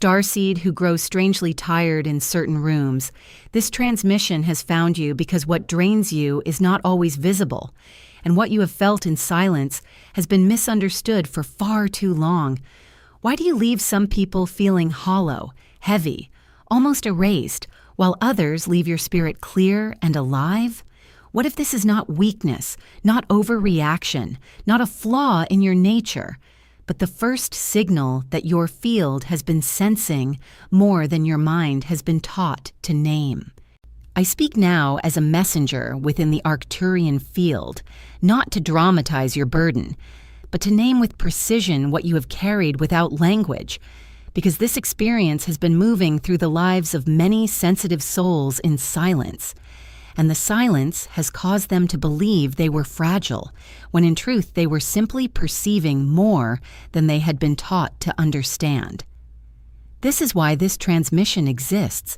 starseed who grows strangely tired in certain rooms, this transmission has found you because what drains you is not always visible, and what you have felt in silence has been misunderstood for far too long. Why do you leave some people feeling hollow, heavy, almost erased, while others leave your spirit clear and alive? What if this is not weakness, not overreaction, not a flaw in your nature, but the first signal that your field has been sensing more than your mind has been taught to name? I speak now as a messenger within the Arcturian field, not to dramatize your burden, but to name with precision what you have carried without language, because this experience has been moving through the lives of many sensitive souls in silence, and the silence has caused them to believe they were fragile, when in truth they were simply perceiving more than they had been taught to understand. This is why this transmission exists.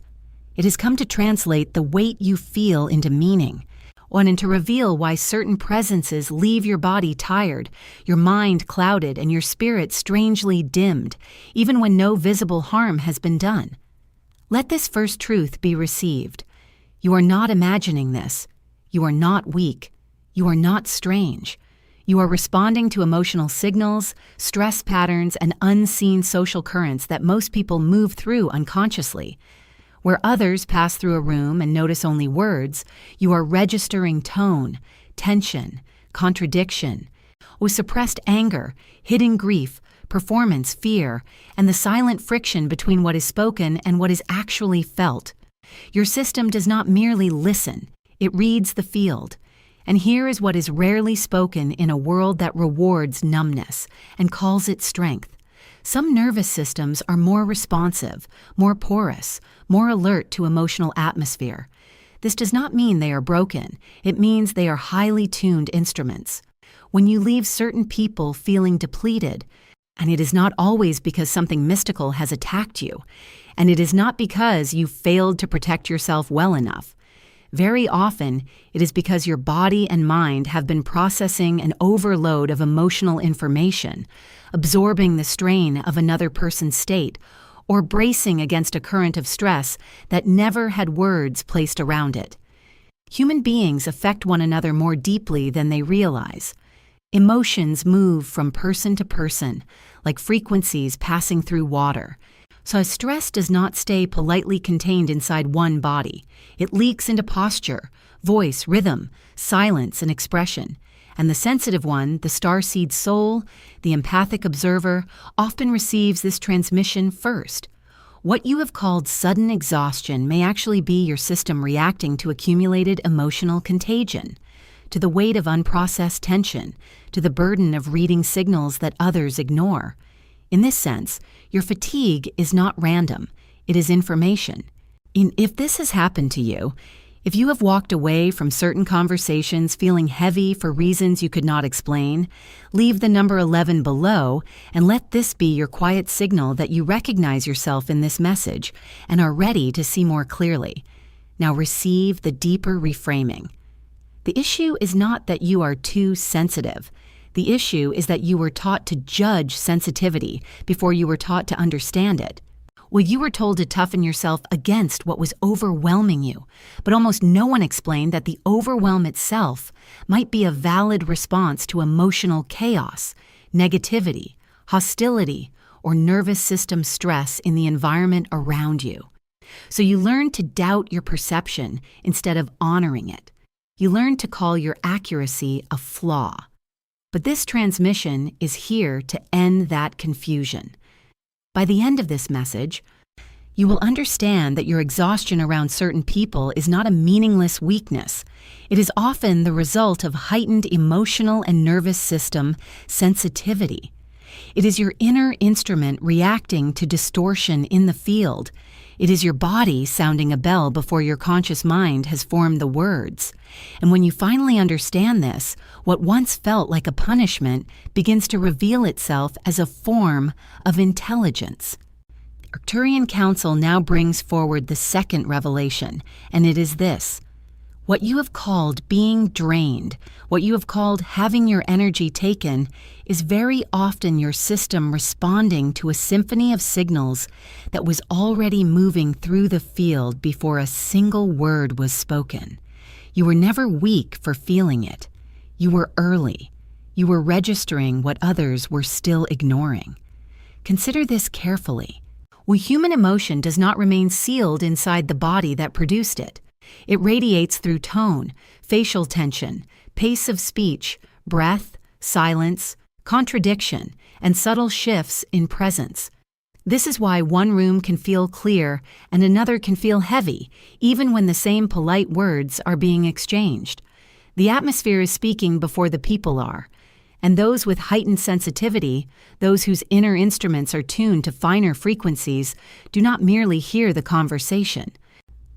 It has come to translate the weight you feel into meaning, and to reveal why certain presences leave your body tired, your mind clouded, and your spirit strangely dimmed, even when no visible harm has been done. Let this first truth be received. You are not imagining this. You are not weak. You are not strange. You are responding to emotional signals, stress patterns, and unseen social currents that most people move through unconsciously. Where others pass through a room and notice only words, you are registering tone, tension, contradiction, with suppressed anger, hidden grief, performance fear, and the silent friction between what is spoken and what is actually felt. Your system does not merely listen, it reads the field. And here is what is rarely spoken in a world that rewards numbness and calls it strength. Some nervous systems are more responsive, more porous, more alert to emotional atmosphere. This does not mean they are broken. It means they are highly tuned instruments. When you leave certain people feeling depleted, and it is not always because something mystical has attacked you, and it is not because you failed to protect yourself well enough. Very often, it is because your body and mind have been processing an overload of emotional information, absorbing the strain of another person's state, or bracing against a current of stress that never had words placed around it. Human beings affect one another more deeply than they realize. Emotions move from person to person, like frequencies passing through water. So stress does not stay politely contained inside one body. It leaks into posture, voice, rhythm, silence, and expression. And the sensitive one, the starseed soul, the empathic observer, often receives this transmission first. What you have called sudden exhaustion may actually be your system reacting to accumulated emotional contagion, to the weight of unprocessed tension, to the burden of reading signals that others ignore. In this sense, your fatigue is not random, it is information. If this has happened to you, if you have walked away from certain conversations feeling heavy for reasons you could not explain, leave the number 11 below and let this be your quiet signal that you recognize yourself in this message and are ready to see more clearly. Now receive the deeper reframing. The issue is not that you are too sensitive. The issue is that you were taught to judge sensitivity before you were taught to understand it. Well, you were told to toughen yourself against what was overwhelming you, but almost no one explained that the overwhelm itself might be a valid response to emotional chaos, negativity, hostility, or nervous system stress in the environment around you. So you learned to doubt your perception instead of honoring it. You learned to call your accuracy a flaw. But this transmission is here to end that confusion. By the end of this message, you will understand that your exhaustion around certain people is not a meaningless weakness. It is often the result of heightened emotional and nervous system sensitivity. It is your inner instrument reacting to distortion in the field. It is your body sounding a bell before your conscious mind has formed the words. And when you finally understand this, what once felt like a punishment begins to reveal itself as a form of intelligence. The Arcturian Council now brings forward the second revelation, and it is this. What you have called being drained, what you have called having your energy taken, is very often your system responding to a symphony of signals that was already moving through the field before a single word was spoken. You were never weak for feeling it. You were early. You were registering what others were still ignoring. Consider this carefully. Well, human emotion does not remain sealed inside the body that produced it. It radiates through tone, facial tension, pace of speech, breath, silence, contradiction, and subtle shifts in presence. This is why one room can feel clear and another can feel heavy, even when the same polite words are being exchanged. The atmosphere is speaking before the people are. And those with heightened sensitivity, those whose inner instruments are tuned to finer frequencies, do not merely hear the conversation.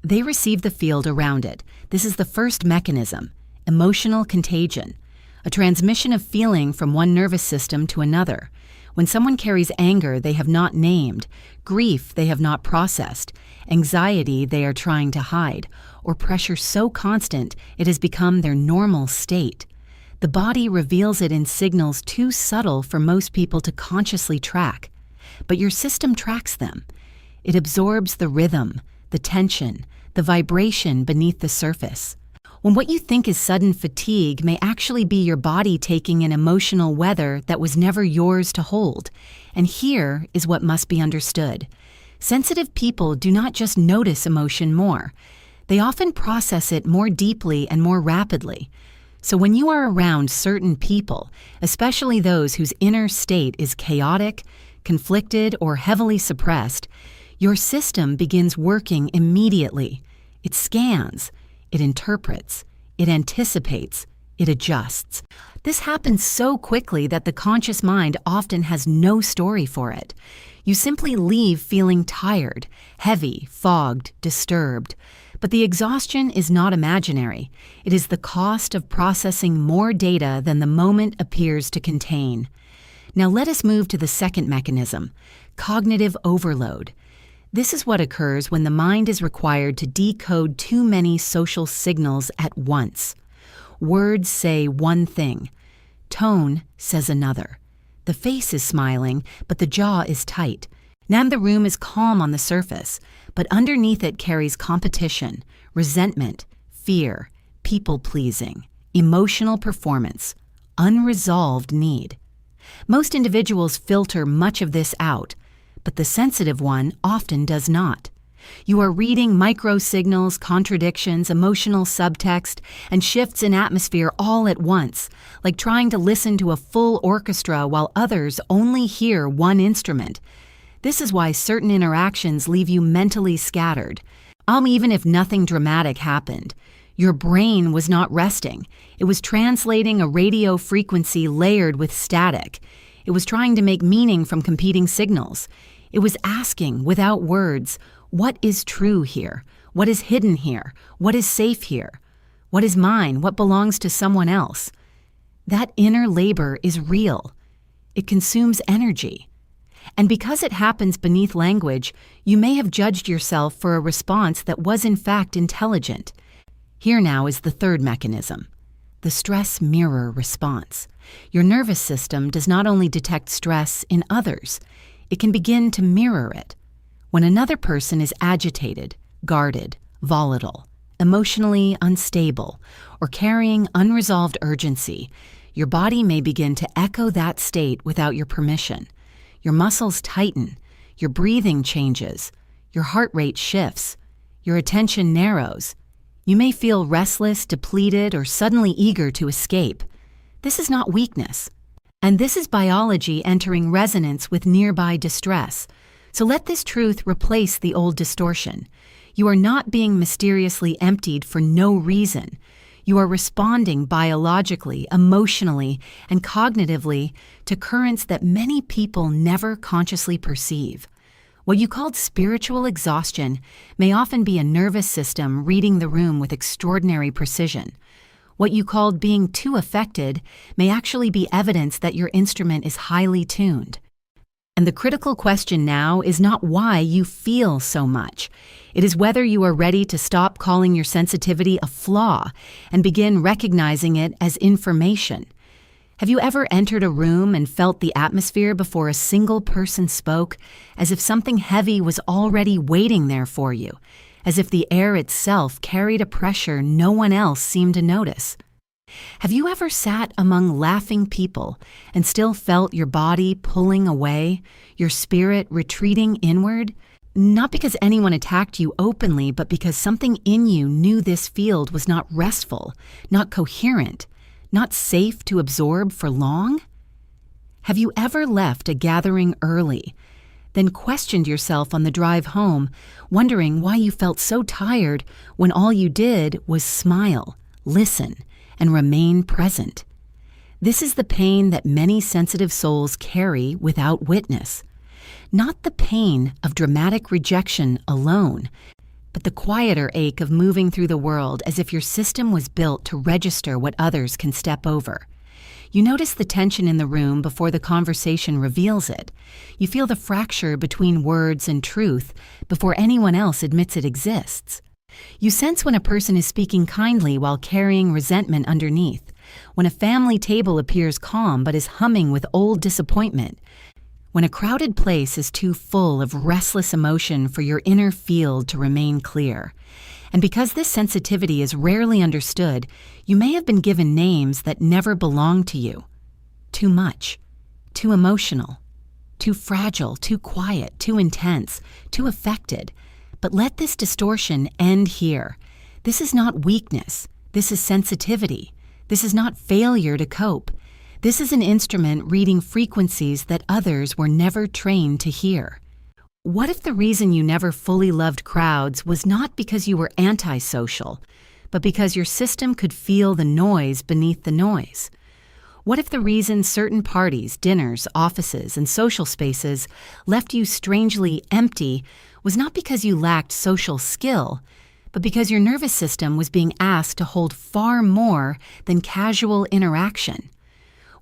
They receive the field around it. This is the first mechanism, emotional contagion, a transmission of feeling from one nervous system to another. When someone carries anger they have not named, grief they have not processed, anxiety they are trying to hide, or pressure so constant it has become their normal state, the body reveals it in signals too subtle for most people to consciously track. But your system tracks them. It absorbs the rhythm, the tension, the vibration beneath the surface. When what you think is sudden fatigue may actually be your body taking in emotional weather that was never yours to hold. And here is what must be understood. Sensitive people do not just notice emotion more. They often process it more deeply and more rapidly. So when you are around certain people, especially those whose inner state is chaotic, conflicted, or heavily suppressed, your system begins working immediately. It scans, it interprets, it anticipates, it adjusts. This happens so quickly that the conscious mind often has no story for it. You simply leave feeling tired, heavy, fogged, disturbed. But the exhaustion is not imaginary. It is the cost of processing more data than the moment appears to contain. Now let us move to the second mechanism, cognitive overload. This is what occurs when the mind is required to decode too many social signals at once. Words say one thing. Tone says another. The face is smiling, but the jaw is tight. Now the room is calm on the surface, but underneath it carries competition, resentment, fear, people-pleasing, emotional performance, unresolved need. Most individuals filter much of this out, but the sensitive one often does not. You are reading micro-signals, contradictions, emotional subtext, and shifts in atmosphere all at once, like trying to listen to a full orchestra while others only hear one instrument. This is why certain interactions leave you mentally scattered. Even if nothing dramatic happened. Your brain was not resting. It was translating a radio frequency layered with static. It was trying to make meaning from competing signals. It was asking, without words, what is true here? What is hidden here? What is safe here? What is mine? What belongs to someone else? That inner labor is real. It consumes energy. And because it happens beneath language, you may have judged yourself for a response that was in fact intelligent. Here now is the third mechanism, the stress mirror response. Your nervous system does not only detect stress in others, it can begin to mirror it. When another person is agitated, guarded, volatile, emotionally unstable, or carrying unresolved urgency, your body may begin to echo that state without your permission. Your muscles tighten, your breathing changes, your heart rate shifts, your attention narrows. You may feel restless, depleted, or suddenly eager to escape. This is not weakness. And this is biology entering resonance with nearby distress. So let this truth replace the old distortion. You are not being mysteriously emptied for no reason. You are responding biologically, emotionally, and cognitively to currents that many people never consciously perceive. What you called spiritual exhaustion may often be a nervous system reading the room with extraordinary precision. What you called being too affected may actually be evidence that your instrument is highly tuned. And the critical question now is not why you feel so much. It is whether you are ready to stop calling your sensitivity a flaw and begin recognizing it as information. Have you ever entered a room and felt the atmosphere before a single person spoke, as if something heavy was already waiting there for you, as if the air itself carried a pressure no one else seemed to notice? Have you ever sat among laughing people and still felt your body pulling away, your spirit retreating inward? Not because anyone attacked you openly, but because something in you knew this field was not restful, not coherent, not safe to absorb for long? Have you ever left a gathering early, then questioned yourself on the drive home, wondering why you felt so tired when all you did was smile, listen, and remain present? This is the pain that many sensitive souls carry without witness. Not the pain of dramatic rejection alone, but the quieter ache of moving through the world as if your system was built to register what others can step over. You notice the tension in the room before the conversation reveals it. You feel the fracture between words and truth before anyone else admits it exists. You sense when a person is speaking kindly while carrying resentment underneath, when a family table appears calm but is humming with old disappointment, when a crowded place is too full of restless emotion for your inner field to remain clear. And because this sensitivity is rarely understood, you may have been given names that never belonged to you. Too much, too emotional, too fragile, too quiet, too intense, too affected. But let this distortion end here. This is not weakness. This is sensitivity. This is not failure to cope. This is an instrument reading frequencies that others were never trained to hear. What if the reason you never fully loved crowds was not because you were antisocial, but because your system could feel the noise beneath the noise? What if the reason certain parties, dinners, offices, and social spaces left you strangely empty was not because you lacked social skill, but because your nervous system was being asked to hold far more than casual interaction?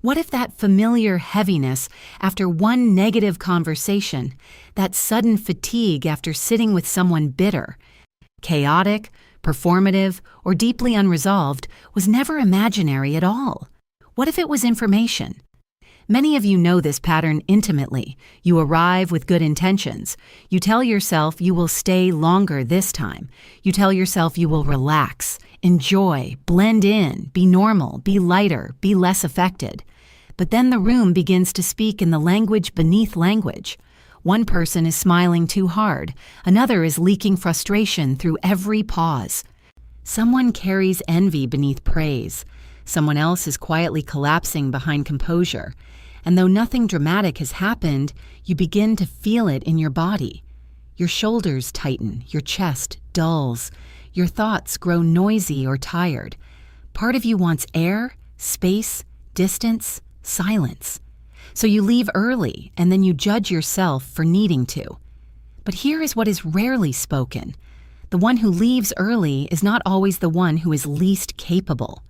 What if that familiar heaviness after one negative conversation, that sudden fatigue after sitting with someone bitter, chaotic, performative, or deeply unresolved, was never imaginary at all? What if it was information? Many of you know this pattern intimately. You arrive with good intentions. You tell yourself you will stay longer this time. You tell yourself you will relax, enjoy, blend in, be normal, be lighter, be less affected. But then the room begins to speak in the language beneath language. One person is smiling too hard. Another is leaking frustration through every pause. Someone carries envy beneath praise. Someone else is quietly collapsing behind composure. And though nothing dramatic has happened, you begin to feel it in your body. Your shoulders tighten, your chest dulls, your thoughts grow noisy or tired. Part of you wants air, space, distance, silence. So you leave early, and then you judge yourself for needing to. But here is what is rarely spoken. The one who leaves early is not always the one who is least capable.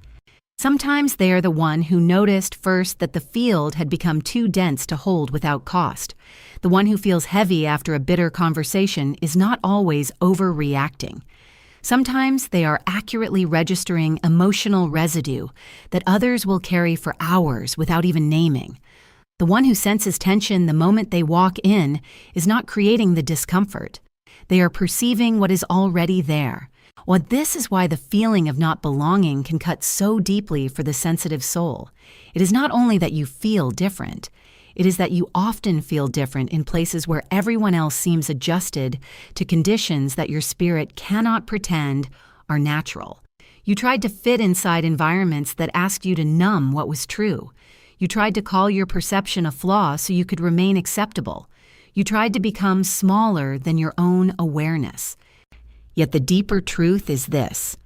Sometimes they are the one who noticed first that the field had become too dense to hold without cost. The one who feels heavy after a bitter conversation is not always overreacting. Sometimes they are accurately registering emotional residue that others will carry for hours without even naming. The one who senses tension the moment they walk in is not creating the discomfort. They are perceiving what is already there. Well, this is why the feeling of not belonging can cut so deeply for the sensitive soul. It is not only that you feel different, it is that you often feel different in places where everyone else seems adjusted to conditions that your spirit cannot pretend are natural. You tried to fit inside environments that asked you to numb what was true. You tried to call your perception a flaw so you could remain acceptable. You tried to become smaller than your own awareness. Yet the deeper truth is this: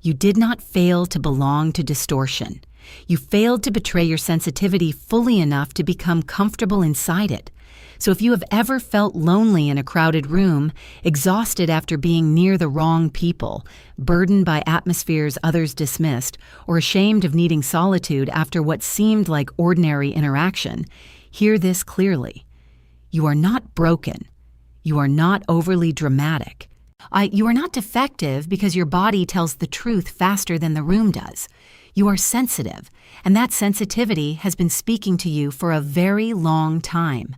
you did not fail to belong to distortion. You failed to betray your sensitivity fully enough to become comfortable inside it. So if you have ever felt lonely in a crowded room, exhausted after being near the wrong people, burdened by atmospheres others dismissed, or ashamed of needing solitude after what seemed like ordinary interaction, hear this clearly. You are not broken. You are not overly dramatic. You are not defective because your body tells the truth faster than the room does. You are sensitive, and that sensitivity has been speaking to you for a very long time.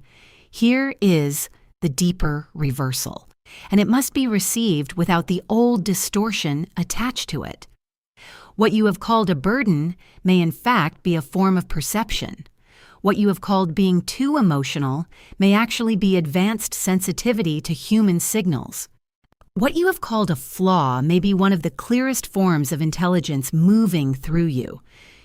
Here is the deeper reversal, and it must be received without the old distortion attached to it. What you have called a burden may in fact be a form of perception. What you have called being too emotional may actually be advanced sensitivity to human signals. What you have called a flaw may be one of the clearest forms of intelligence moving through you.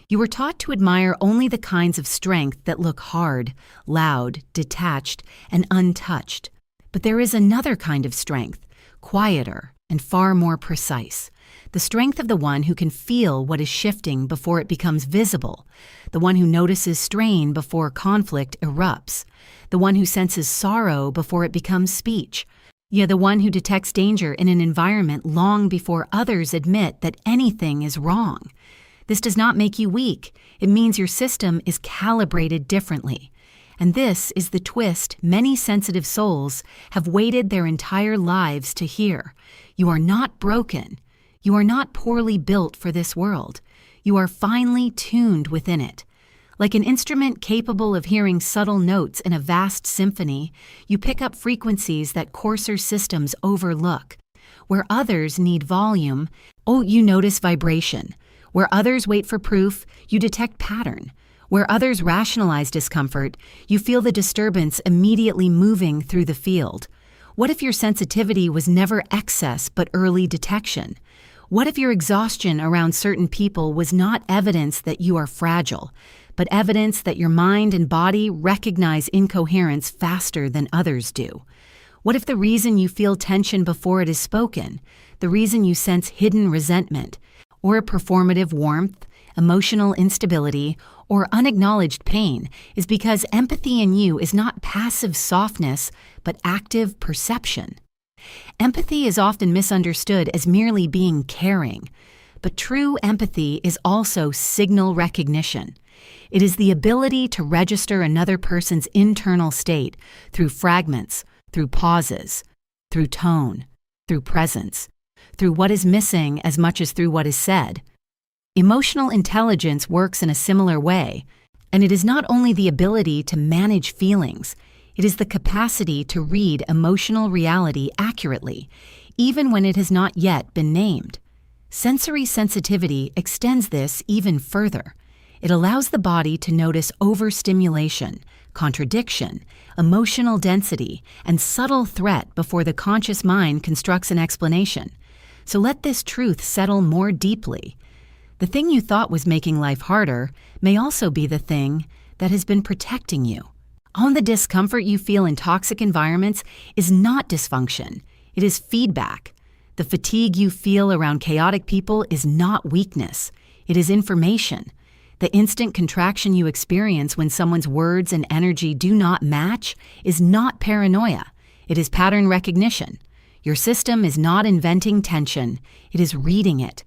You were taught to admire only the kinds of strength that look hard, loud, detached, and untouched. But there is another kind of strength, quieter and far more precise. The strength of the one who can feel what is shifting before it becomes visible, the one who notices strain before conflict erupts, the one who senses sorrow before it becomes speech. The one who detects danger in an environment long before others admit that anything is wrong. This does not make you weak. It means your system is calibrated differently. And this is the twist many sensitive souls have waited their entire lives to hear. You are not broken. You are not poorly built for this world. You are finely tuned within it. Like an instrument capable of hearing subtle notes in a vast symphony, you pick up frequencies that coarser systems overlook. Where others need volume, you notice vibration. Where others wait for proof, you detect pattern. Where others rationalize discomfort, you feel the disturbance immediately moving through the field. What if your sensitivity was never excess but early detection? What if your exhaustion around certain people was not evidence that you are fragile, but evidence that your mind and body recognize incoherence faster than others do? What if the reason you feel tension before it is spoken, the reason you sense hidden resentment, or performative warmth, emotional instability, or unacknowledged pain is because empathy in you is not passive softness, but active perception? Empathy is often misunderstood as merely being caring, but true empathy is also signal recognition. It is the ability to register another person's internal state through fragments, through pauses, through tone, through presence, through what is missing as much as through what is said. Emotional intelligence works in a similar way, and it is not only the ability to manage feelings, it is the capacity to read emotional reality accurately, even when it has not yet been named. Sensory sensitivity extends this even further. It allows the body to notice overstimulation, contradiction, emotional density, and subtle threat before the conscious mind constructs an explanation. So let this truth settle more deeply. The thing you thought was making life harder may also be the thing that has been protecting you. All the discomfort you feel in toxic environments is not dysfunction. It is feedback. The fatigue you feel around chaotic people is not weakness. It is information. The instant contraction you experience when someone's words and energy do not match is not paranoia. It is pattern recognition. Your system is not inventing tension. It is reading it.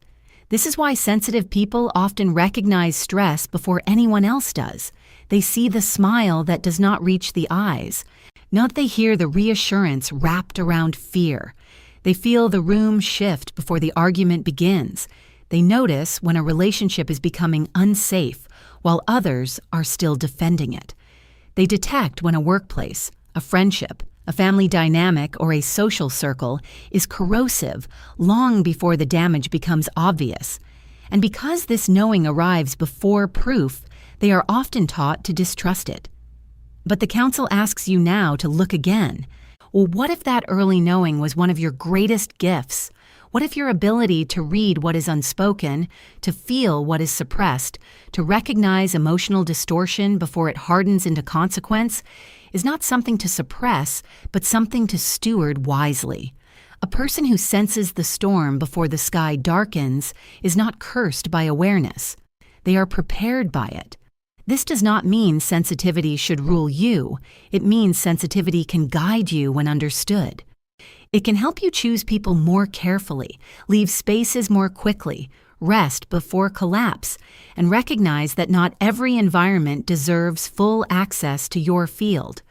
This is why sensitive people often recognize stress before anyone else does. They see the smile that does not reach the eyes. Not they hear the reassurance wrapped around fear. They feel the room shift before the argument begins. They notice when a relationship is becoming unsafe while others are still defending it. They detect when a workplace, a friendship, a family dynamic, or a social circle is corrosive long before the damage becomes obvious. And because this knowing arrives before proof, they are often taught to distrust it. But the council asks you now to look again. Well, what if that early knowing was one of your greatest gifts? What if your ability to read what is unspoken, to feel what is suppressed, to recognize emotional distortion before it hardens into consequence, is not something to suppress, but something to steward wisely? A person who senses the storm before the sky darkens is not cursed by awareness. They are prepared by it. This does not mean sensitivity should rule you. It means sensitivity can guide you when understood. It can help you choose people more carefully, leave spaces more quickly, rest before collapse, and recognize that not every environment deserves full access to your field.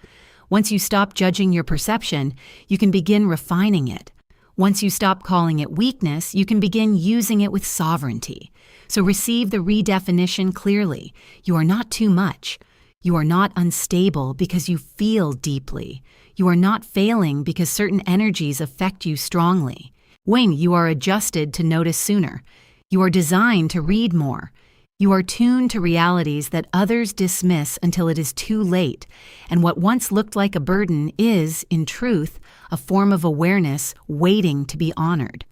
Once you stop judging your perception, you can begin refining it. Once you stop calling it weakness, you can begin using it with sovereignty. So receive the redefinition clearly. You are not too much. You are not unstable because you feel deeply. You are not failing because certain energies affect you strongly. Wing, you are adjusted to notice sooner. You are designed to read more. You are tuned to realities that others dismiss until it is too late, and what once looked like a burden is, in truth, a form of awareness waiting to be honored.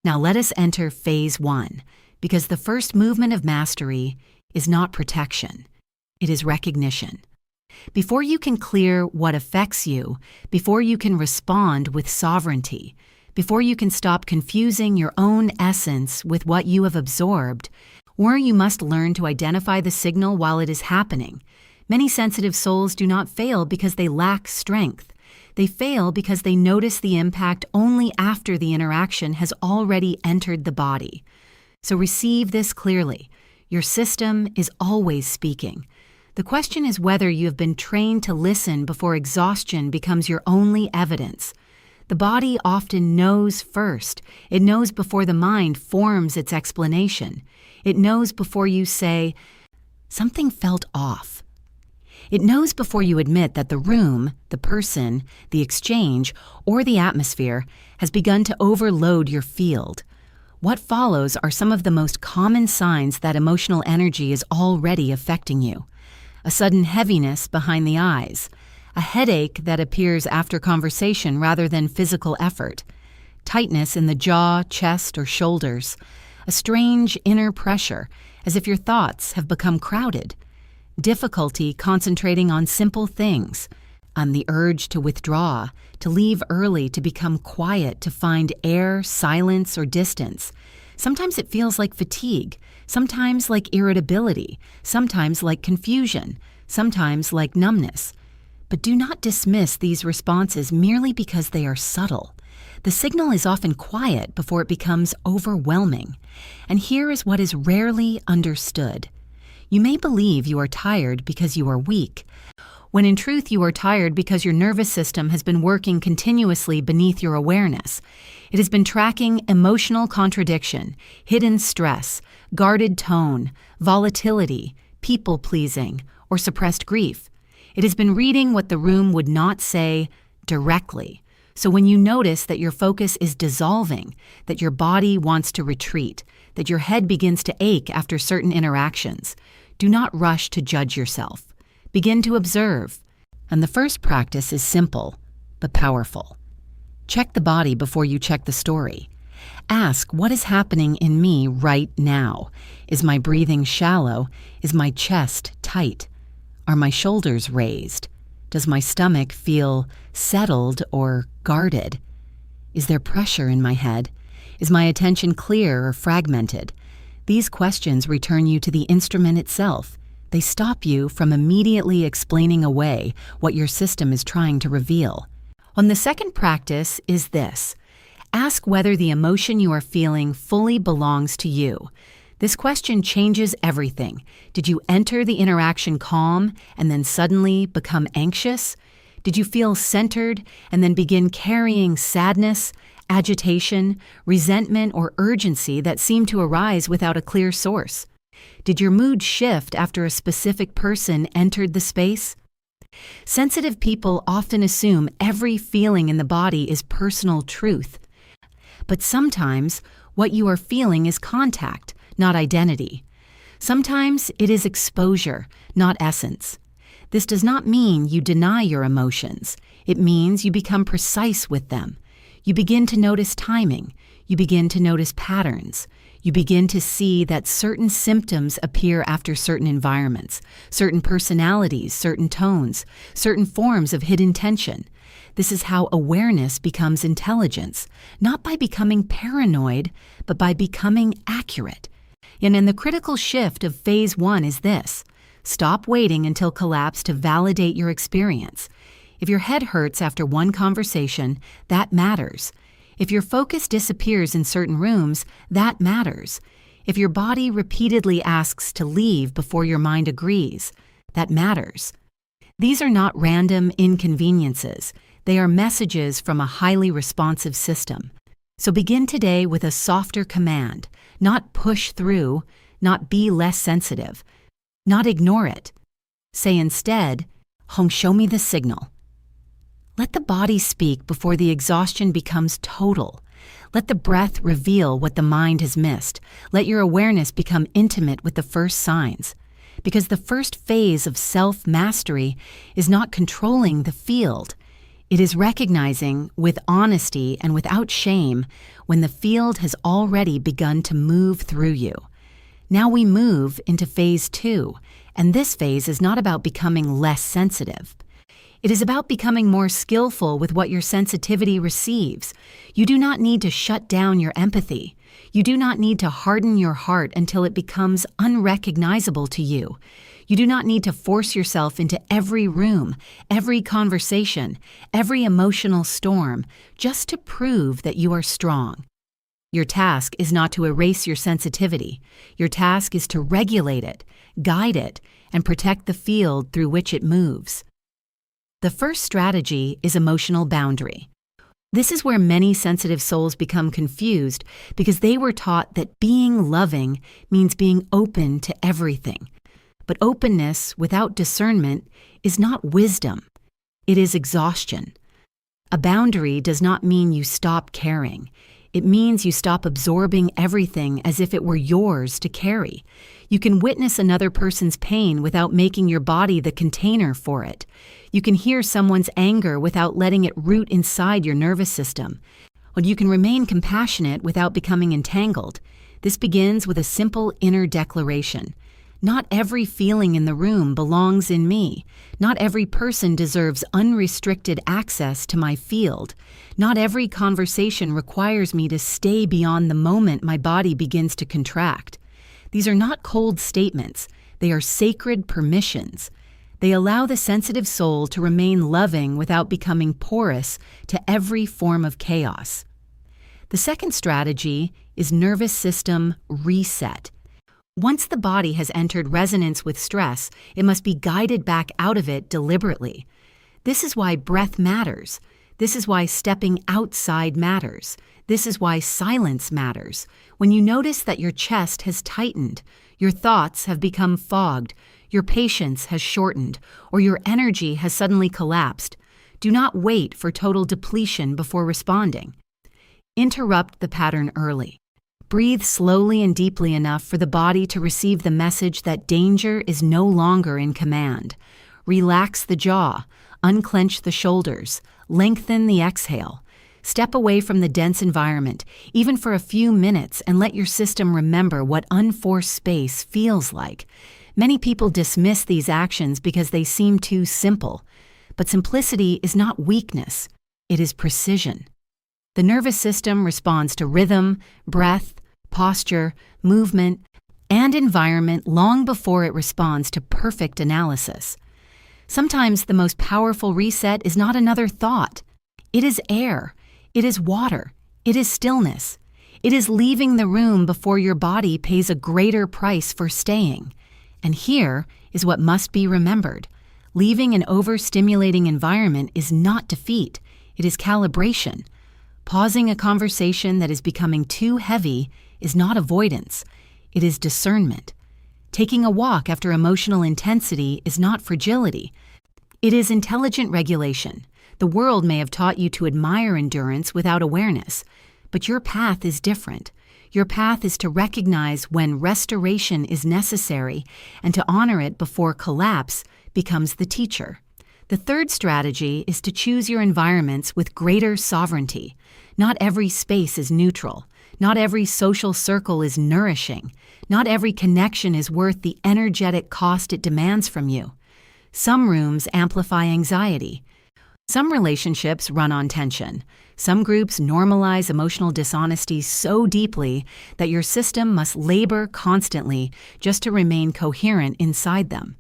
Now let us enter phase 1, because the first movement of mastery is not protection, it is recognition. Before you can clear what affects you, before you can respond with sovereignty, before you can stop confusing your own essence with what you have absorbed, or you must learn to identify the signal while it is happening. Many sensitive souls do not fail because they lack strength. They fail because they notice the impact only after the interaction has already entered the body. So receive this clearly. Your system is always speaking. The question is whether you have been trained to listen before exhaustion becomes your only evidence. The body often knows first. It knows before the mind forms its explanation. It knows before you say, something felt off. It knows before you admit that the room, the person, the exchange, or the atmosphere has begun to overload your field. What follows are some of the most common signs that emotional energy is already affecting you. A sudden heaviness behind the eyes, a headache that appears after conversation rather than physical effort, tightness in the jaw, chest, or shoulders, a strange inner pressure, as if your thoughts have become crowded, difficulty concentrating on simple things, the urge to withdraw, to leave early, to become quiet, to find air, silence, or distance. Sometimes it feels like fatigue, sometimes like irritability, sometimes like confusion, sometimes like numbness. But do not dismiss these responses merely because they are subtle. The signal is often quiet before it becomes overwhelming. And here is what is rarely understood. You may believe you are tired because you are weak, when in truth you are tired because your nervous system has been working continuously beneath your awareness. It has been tracking emotional contradiction, hidden stress, guarded tone, volatility, people-pleasing, or suppressed grief. It has been reading what the room would not say directly. So when you notice that your focus is dissolving, that your body wants to retreat, that your head begins to ache after certain interactions, do not rush to judge yourself. Begin to observe. And the first practice is simple, but powerful. Check the body before you check the story. Ask, what is happening in me right now? Is my breathing shallow? Is my chest tight? Are my shoulders raised? Does my stomach feel settled or guarded? Is there pressure in my head? Is my attention clear or fragmented? These questions return you to the instrument itself. They stop you from immediately explaining away what your system is trying to reveal. And the second practice is this. Ask whether the emotion you are feeling fully belongs to you. This question changes everything. Did you enter the interaction calm and then suddenly become anxious? Did you feel centered and then begin carrying sadness, agitation, resentment, or urgency that seemed to arise without a clear source? Did your mood shift after a specific person entered the space? Sensitive people often assume every feeling in the body is personal truth. But sometimes what you are feeling is contact, not identity. Sometimes it is exposure, not essence. This does not mean you deny your emotions. It means you become precise with them. You begin to notice timing. You begin to notice patterns. You begin to see that certain symptoms appear after certain environments, certain personalities, certain tones, certain forms of hidden tension. This is how awareness becomes intelligence, not by becoming paranoid, but by becoming accurate. And in the critical shift of phase 1 is this. Stop waiting until collapse to validate your experience. If your head hurts after one conversation, that matters. If your focus disappears in certain rooms, that matters. If your body repeatedly asks to leave before your mind agrees, that matters. These are not random inconveniences. They are messages from a highly responsive system. So begin today with a softer command, not push through, not be less sensitive, not ignore it. Say instead, "Hong, show me the signal." Let the body speak before the exhaustion becomes total. Let the breath reveal what the mind has missed. Let your awareness become intimate with the first signs. Because the first phase of self-mastery is not controlling the field. It is recognizing with honesty and without shame when the field has already begun to move through you. Now we move into phase 2, and this phase is not about becoming less sensitive. It is about becoming more skillful with what your sensitivity receives. You do not need to shut down your empathy. You do not need to harden your heart until it becomes unrecognizable to you. You do not need to force yourself into every room, every conversation, every emotional storm, just to prove that you are strong. Your task is not to erase your sensitivity. Your task is to regulate it, guide it, and protect the field through which it moves. The first strategy is emotional boundary. This is where many sensitive souls become confused because they were taught that being loving means being open to everything. But openness without discernment is not wisdom. It is exhaustion. A boundary does not mean you stop caring. It means you stop absorbing everything as if it were yours to carry. You can witness another person's pain without making your body the container for it. You can hear someone's anger without letting it root inside your nervous system. Or you can remain compassionate without becoming entangled. This begins with a simple inner declaration. Not every feeling in the room belongs in me. Not every person deserves unrestricted access to my field. Not every conversation requires me to stay beyond the moment my body begins to contract. These are not cold statements. They are sacred permissions. They allow the sensitive soul to remain loving without becoming porous to every form of chaos. The second strategy is nervous system reset. Once the body has entered resonance with stress, it must be guided back out of it deliberately. This is why breath matters. This is why stepping outside matters. This is why silence matters. When you notice that your chest has tightened, your thoughts have become fogged, your patience has shortened, or your energy has suddenly collapsed, do not wait for total depletion before responding. Interrupt the pattern early. Breathe slowly and deeply enough for the body to receive the message that danger is no longer in command. Relax the jaw, unclench the shoulders, lengthen the exhale. Step away from the dense environment, even for a few minutes, and let your system remember what unforced space feels like. Many people dismiss these actions because they seem too simple. But simplicity is not weakness, it is precision. The nervous system responds to rhythm, breath, posture, movement, and environment long before it responds to perfect analysis. Sometimes the most powerful reset is not another thought. It is air. It is water. It is stillness. It is leaving the room before your body pays a greater price for staying. And here is what must be remembered. Leaving an overstimulating environment is not defeat. It is calibration. Pausing a conversation that is becoming too heavy is not avoidance. It is discernment. Taking a walk after emotional intensity is not fragility. It is intelligent regulation. The world may have taught you to admire endurance without awareness, but your path is different. Your path is to recognize when restoration is necessary and to honor it before collapse becomes the teacher. The third strategy is to choose your environments with greater sovereignty. Not every space is neutral. Not every social circle is nourishing. Not every connection is worth the energetic cost it demands from you. Some rooms amplify anxiety. Some relationships run on tension. Some groups normalize emotional dishonesty so deeply that your system must labor constantly just to remain coherent inside them.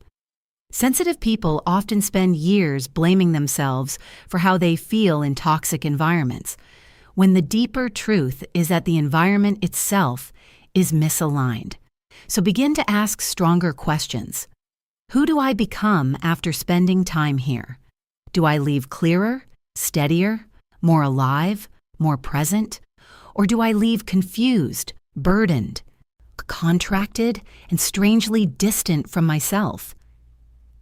Sensitive people often spend years blaming themselves for how they feel in toxic environments, when the deeper truth is that the environment itself is misaligned. So begin to ask stronger questions. Who do I become after spending time here? Do I leave clearer, steadier, more alive, more present? Or do I leave confused, burdened, contracted, and strangely distant from myself?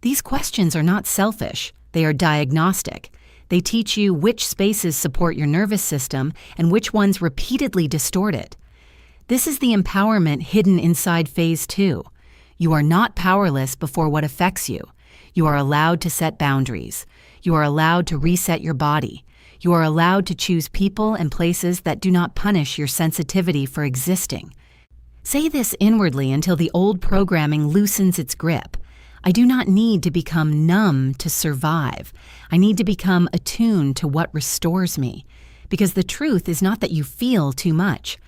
These questions are not selfish, they are diagnostic. They teach you which spaces support your nervous system and which ones repeatedly distort it. This is the empowerment hidden inside Phase 2. You are not powerless before what affects you. You are allowed to set boundaries. You are allowed to reset your body. You are allowed to choose people and places that do not punish your sensitivity for existing. Say this inwardly until the old programming loosens its grip. I do not need to become numb to survive. I need to become attuned to what restores me. Because the truth is not that you feel too much.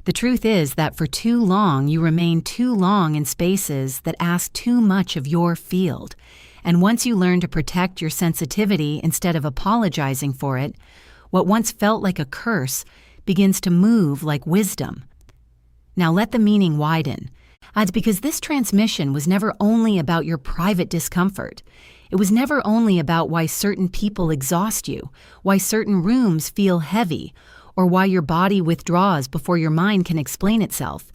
The truth is that for too long you remain too long in spaces that ask too much of your field. And once you learn to protect your sensitivity instead of apologizing for it, what once felt like a curse begins to move like wisdom. Now let the meaning widen. It's because this transmission was never only about your private discomfort. It was never only about why certain people exhaust you, why certain rooms feel heavy, or why your body withdraws before your mind can explain itself.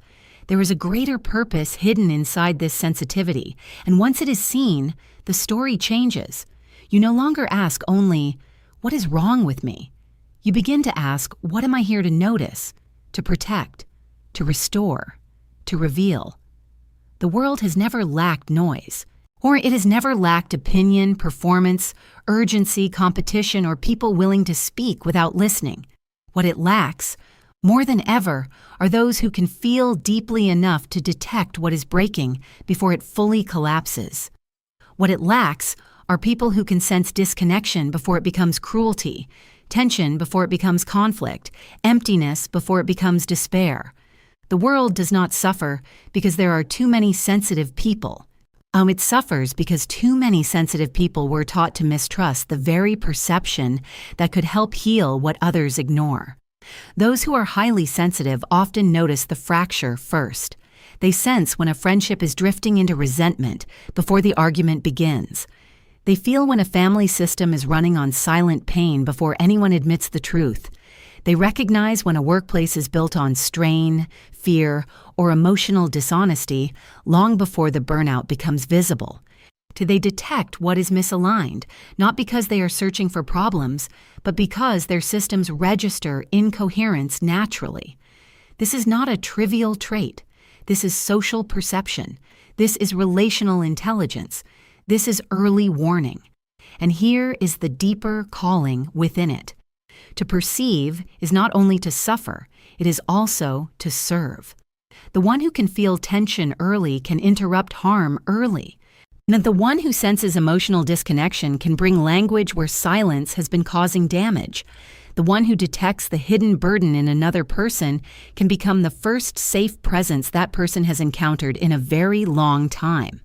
There is a greater purpose hidden inside this sensitivity, and once it is seen, the story changes. You no longer ask only, "What is wrong with me?" You begin to ask, "What am I here to notice, to protect, to restore, to reveal?" The world has never lacked noise, or it has never lacked opinion, performance, urgency, competition, or people willing to speak without listening. What it lacks, more than ever, are those who can feel deeply enough to detect what is breaking before it fully collapses. What it lacks are people who can sense disconnection before it becomes cruelty, tension before it becomes conflict, emptiness before it becomes despair. The world does not suffer because there are too many sensitive people. It suffers because too many sensitive people were taught to mistrust the very perception that could help heal what others ignore. Those who are highly sensitive often notice the fracture first. They sense when a friendship is drifting into resentment before the argument begins. They feel when a family system is running on silent pain before anyone admits the truth. They recognize when a workplace is built on strain, fear, or emotional dishonesty long before the burnout becomes visible. They detect what is misaligned, not because they are searching for problems, but because their systems register incoherence naturally. This is not a trivial trait. This is social perception. This is relational intelligence. This is early warning. And here is the deeper calling within it. To perceive is not only to suffer, it is also to serve. The one who can feel tension early can interrupt harm early. And the one who senses emotional disconnection can bring language where silence has been causing damage. The one who detects the hidden burden in another person can become the first safe presence that person has encountered in a very long time.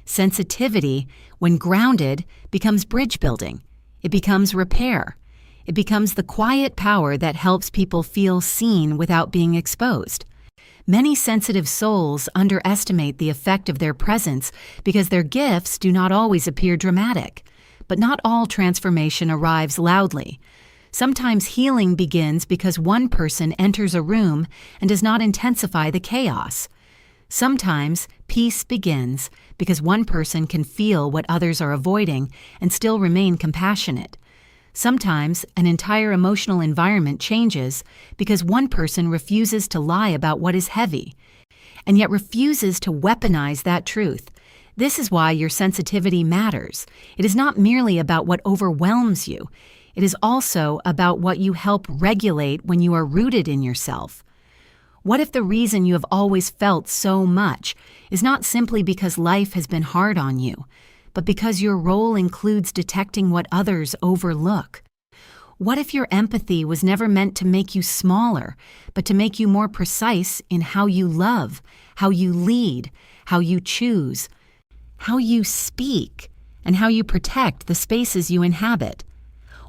Sensitivity, when grounded, becomes bridge building. It becomes repair. It becomes the quiet power that helps people feel seen without being exposed. Many sensitive souls underestimate the effect of their presence because their gifts do not always appear dramatic. But not all transformation arrives loudly. Sometimes healing begins because one person enters a room and does not intensify the chaos. Sometimes peace begins because one person can feel what others are avoiding and still remain compassionate. Sometimes an entire emotional environment changes because one person refuses to lie about what is heavy, and yet refuses to weaponize that truth. This is why your sensitivity matters. It is not merely about what overwhelms you. It is also about what you help regulate when you are rooted in yourself. What if the reason you have always felt so much is not simply because life has been hard on you, but because your role includes detecting what others overlook? What if your empathy was never meant to make you smaller, but to make you more precise in how you love, how you lead, how you choose, how you speak, and how you protect the spaces you inhabit?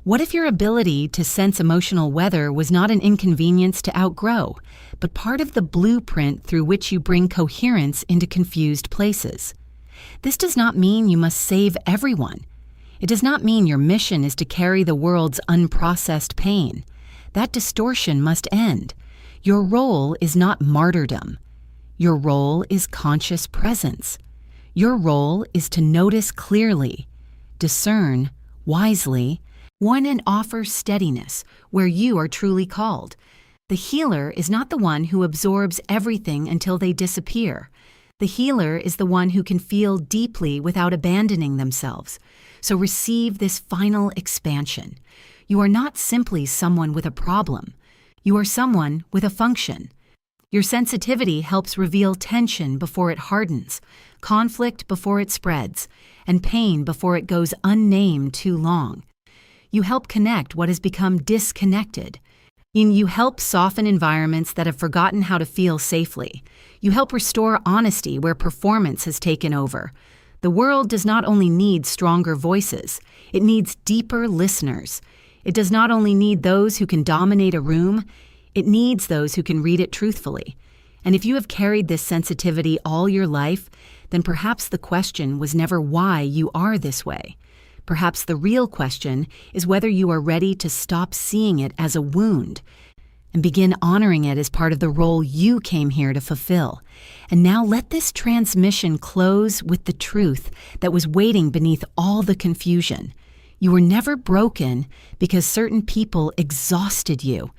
What if your ability to sense emotional weather was not an inconvenience to outgrow, but part of the blueprint through which you bring coherence into confused places? This does not mean you must save everyone. It does not mean your mission is to carry the world's unprocessed pain. That distortion must end. Your role is not martyrdom. Your role is conscious presence. Your role is to notice clearly, discern wisely, and offer steadiness where you are truly called. The healer is not the one who absorbs everything until they disappear. The healer is the one who can feel deeply without abandoning themselves. So receive this final expansion. You are not simply someone with a problem. You are someone with a function. Your sensitivity helps reveal tension before it hardens, conflict before it spreads, and pain before it goes unnamed too long. You help connect what has become disconnected. You help soften environments that have forgotten how to feel safely. You help restore honesty where performance has taken over. The world does not only need stronger voices, it needs deeper listeners. It does not only need those who can dominate a room, it needs those who can read it truthfully. And if you have carried this sensitivity all your life, then perhaps the question was never why you are this way. Perhaps the real question is whether you are ready to stop seeing it as a wound and begin honoring it as part of the role you came here to fulfill. And now let this transmission close with the truth that was waiting beneath all the confusion. You were never broken because certain people exhausted you.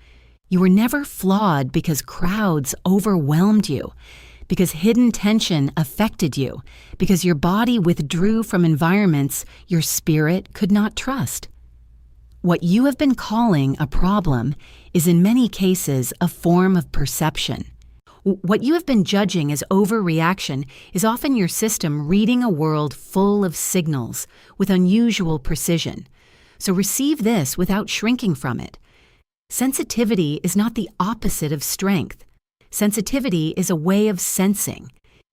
You were never flawed because crowds overwhelmed you, because hidden tension affected you, because your body withdrew from environments your spirit could not trust. What you have been calling a problem is in many cases a form of perception. What you have been judging as overreaction is often your system reading a world full of signals with unusual precision. So receive this without shrinking from it. Sensitivity is not the opposite of strength. Sensitivity is a way of sensing.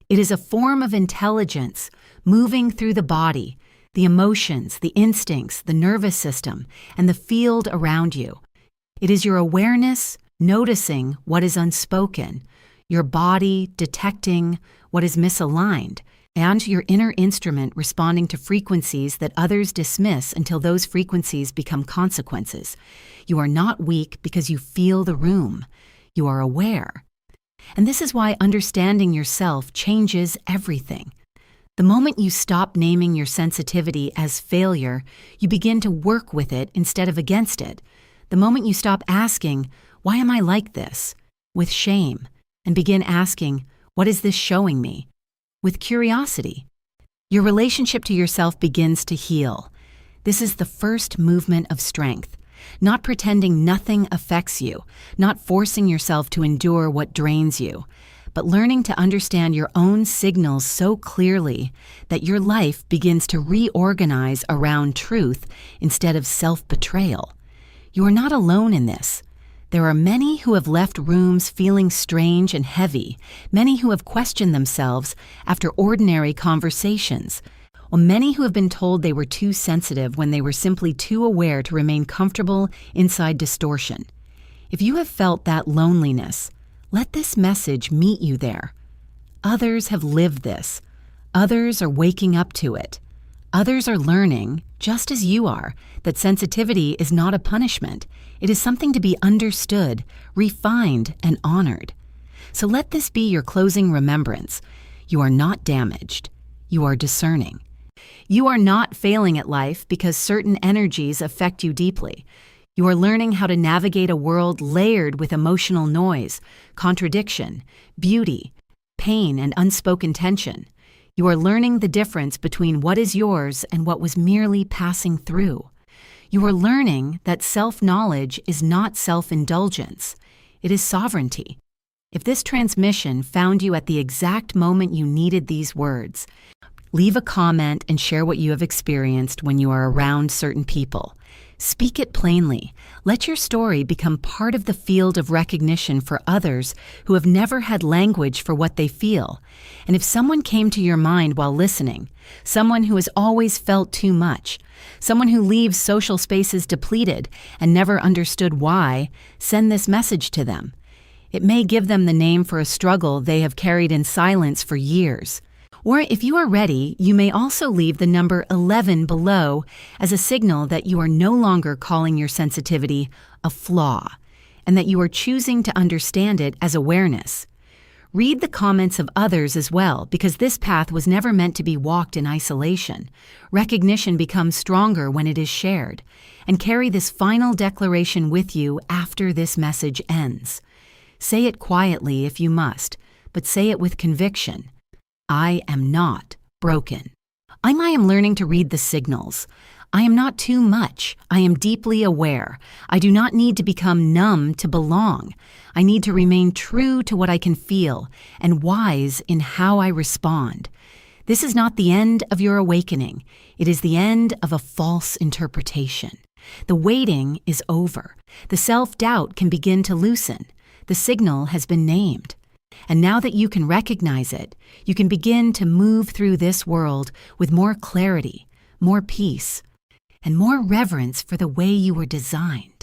It is a form of intelligence moving through the body, the emotions, the instincts, the nervous system, and the field around you. It is your awareness noticing what is unspoken, your body detecting what is misaligned, and your inner instrument responding to frequencies that others dismiss until those frequencies become consequences. You are not weak because you feel the room. You are aware. And this is why understanding yourself changes everything. The moment you stop naming your sensitivity as failure, you begin to work with it instead of against it. The moment you stop asking, "Why am I like this?" with shame, and begin asking, "What is this showing me?" with curiosity, your relationship to yourself begins to heal. This is the first movement of strength. Not pretending nothing affects you, not forcing yourself to endure what drains you, but learning to understand your own signals so clearly that your life begins to reorganize around truth instead of self-betrayal. You are not alone in this. There are many who have left rooms feeling strange and heavy, many who have questioned themselves after ordinary conversations, or many who have been told they were too sensitive when they were simply too aware to remain comfortable inside distortion. If you have felt that loneliness, let this message meet you there. Others have lived this. Others are waking up to it. Others are learning, just as you are, that sensitivity is not a punishment. It is something to be understood, refined, and honored. So let this be your closing remembrance. You are not damaged. You are discerning. You are not failing at life because certain energies affect you deeply. You are learning how to navigate a world layered with emotional noise, contradiction, beauty, pain, and unspoken tension. You are learning the difference between what is yours and what was merely passing through. You are learning that self-knowledge is not self-indulgence. It is sovereignty. If this transmission found you at the exact moment you needed these words, leave a comment and share what you have experienced when you are around certain people. Speak it plainly. Let your story become part of the field of recognition for others who have never had language for what they feel. And if someone came to your mind while listening, someone who has always felt too much, someone who leaves social spaces depleted and never understood why, send this message to them. It may give them the name for a struggle they have carried in silence for years. Or if you are ready, you may also leave the number 11 below as a signal that you are no longer calling your sensitivity a flaw, and that you are choosing to understand it as awareness. Read the comments of others as well, because this path was never meant to be walked in isolation. Recognition becomes stronger when it is shared. And carry this final declaration with you after this message ends. Say it quietly if you must, but say it with conviction. I am not broken. I am learning to read the signals. I am not too much. I am deeply aware. I do not need to become numb to belong. I need to remain true to what I can feel and wise in how I respond. This is not the end of your awakening. It is the end of a false interpretation. The waiting is over. The self-doubt can begin to loosen. The signal has been named. And now that you can recognize it, you can begin to move through this world with more clarity, more peace, and more reverence for the way you were designed.